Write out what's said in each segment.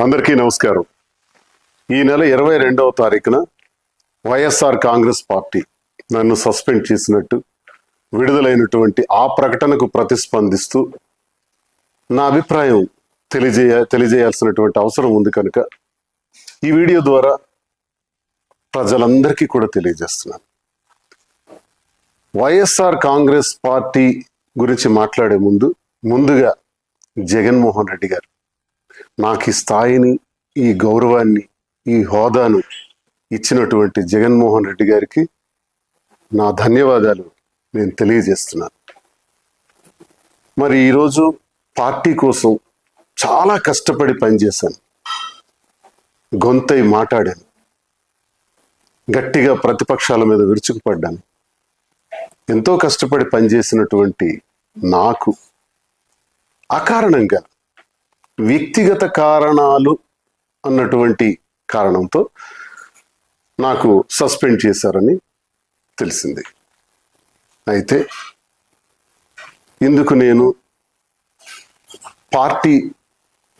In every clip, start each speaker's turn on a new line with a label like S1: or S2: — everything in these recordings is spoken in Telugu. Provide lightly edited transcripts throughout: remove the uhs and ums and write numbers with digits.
S1: అందరికీ నమస్కారం. ఈ నెల 22వ తారీఖున వైఎస్ఆర్ కాంగ్రెస్ పార్టీ నన్ను సస్పెండ్ చేసినట్టు విడుదలైనటువంటి ఆ ప్రకటనకు ప్రతిస్పందిస్తూ నా అభిప్రాయం తెలియజేయాల్సినటువంటి అవసరం ఉంది కనుక ఈ వీడియో ద్వారా ప్రజలందరికీ కూడా తెలియజేస్తున్నాను. వైఎస్ఆర్ కాంగ్రెస్ పార్టీ గురించి మాట్లాడే ముందుగా జగన్మోహన్ రెడ్డి గారు నాకు ఈ స్థాయిని, ఈ గౌరవాన్ని, ఈ హోదాను ఇచ్చినటువంటి జగన్మోహన్ రెడ్డి గారికి నా ధన్యవాదాలు నేను తెలియజేస్తున్నాను. మరి ఈరోజు పార్టీ కోసం చాలా కష్టపడి పనిచేశాను, గొంతై మాట్లాడాను, గట్టిగా ప్రతిపక్షాల మీద విరుచుకుపడ్డాను. ఎంతో కష్టపడి పనిచేసినటువంటి నాకు అకారణంగా వ్యక్తిగత కారణాలు అన్నటువంటి కారణంతో నాకు సస్పెండ్ చేశారని తెలిసింది. అయితే ఇందుకు నేను పార్టీ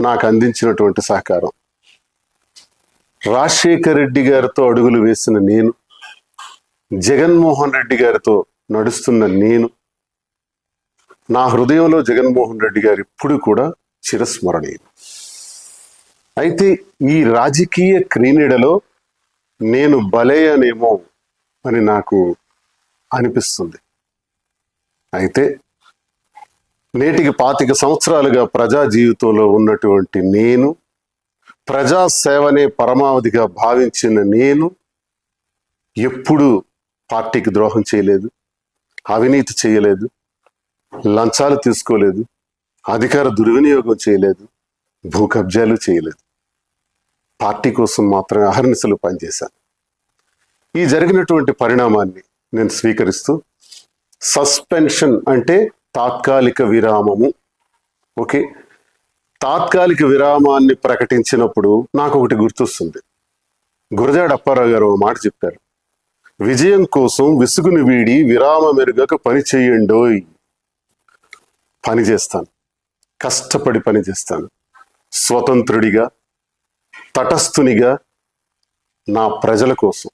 S1: నాకు అందించినటువంటి సహకారం, రాజశేఖర్ రెడ్డి గారితో అడుగులు వేసిన నేను, జగన్మోహన్ రెడ్డి గారితో నడుస్తున్న నేను, నా హృదయంలో జగన్మోహన్ రెడ్డి గారు ఇప్పుడు కూడా చిరస్మరణీయం. అయితే ఈ రాజకీయ క్రీడలో నేను బలయ్యానేమో అని నాకు అనిపిస్తుంది. అయితే నేటికి 25 సంవత్సరాలుగా ప్రజా జీవితంలో ఉన్నటువంటి నేను, ప్రజాసేవనే పరమావధిగా భావించిన నేను ఎప్పుడూ పార్టీకి ద్రోహం చేయలేదు, అవినీతి చేయలేదు, లంచాలు తీసుకోలేదు, అధికార దుర్వినియోగం చేయలేదు, భూ కబ్జాలు చేయలేదు. పార్టీ కోసం మాత్రమే అహర్నిశలు పనిచేశాను. ఈ జరిగినటువంటి పరిణామాన్ని నేను స్వీకరిస్తూ, సస్పెన్షన్ అంటే తాత్కాలిక విరామము. ఓకే, తాత్కాలిక విరామాన్ని ప్రకటించినప్పుడు నాకు ఒకటి గుర్తొస్తుంది. గురజాడ అప్పారావు గారు ఒక మాట చెప్పారు, విజయం కోసం విసుగుని వీడి విరామ మెరుగక పని చెయ్యండోయ్. పని చేస్తాను, కష్టపడి పని చేస్తాను, స్వతంత్రుడిగా, తటస్థునిగా, నా ప్రజల కోసం,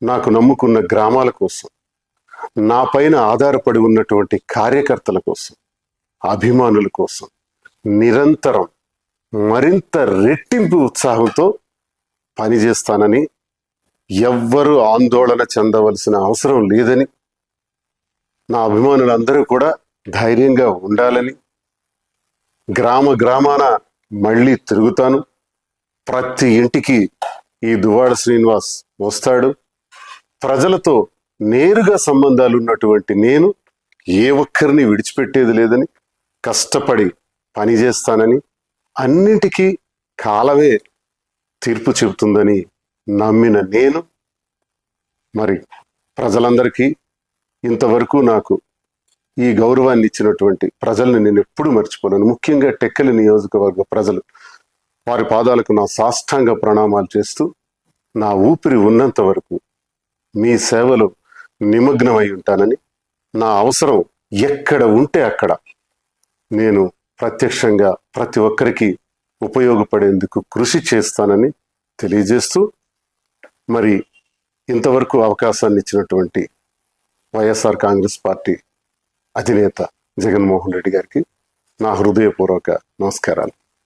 S1: నాకు నమ్ముకున్న గ్రామాల కోసం, నా పైన ఆధారపడి ఉన్నటువంటి కార్యకర్తల కోసం, అభిమానుల కోసం నిరంతరం మరింత రెట్టింపు ఉత్సాహంతో పనిచేస్తానని, ఎవ్వరూ ఆందోళన చెందవలసిన అవసరం లేదని, నా అభిమానులందరూ కూడా ధైర్యంగా ఉండాలని, గ్రామాన మళ్ళీ తిరుగుతాను, ప్రతి ఇంటికి ఈ దువ్వాడ శ్రీనివాస్ వస్తాడు, ప్రజలతో నేరుగా సంబంధాలు ఉన్నటువంటి నేను ఏ ఒక్కరిని విడిచిపెట్టేది లేదని, కష్టపడి పనిచేస్తానని, అన్నింటికీ కాలమే తీర్పు చెబుతుందని నమ్మిన నేను, మరి ప్రజలందరికీ ఇంతవరకు నాకు ఈ గౌరవాన్ని ఇచ్చినటువంటి ప్రజల్ని నేను ఎప్పుడూ మర్చిపోలేను. ముఖ్యంగా టెక్కలి నియోజకవర్గ ప్రజలు, వారి పాదాలకు నా సాష్టాంగ ప్రణామాలు చేస్తూ, నా ఊపిరి ఉన్నంత వరకు మీ సేవలో నిమగ్నమై ఉంటానని, నా అవసరం ఎక్కడ ఉంటే అక్కడ నేను ప్రత్యక్షంగా ప్రతి ఒక్కరికి ఉపయోగపడేందుకు కృషి చేస్తానని తెలియజేస్తూ, మరి ఇంతవరకు అవకాశాన్ని ఇచ్చినటువంటి వైఎస్ఆర్ కాంగ్రెస్ పార్టీ అధినేత జగన్మోహన్ రెడ్డి గారికి నా హృదయపూర్వక నమస్కారాలు.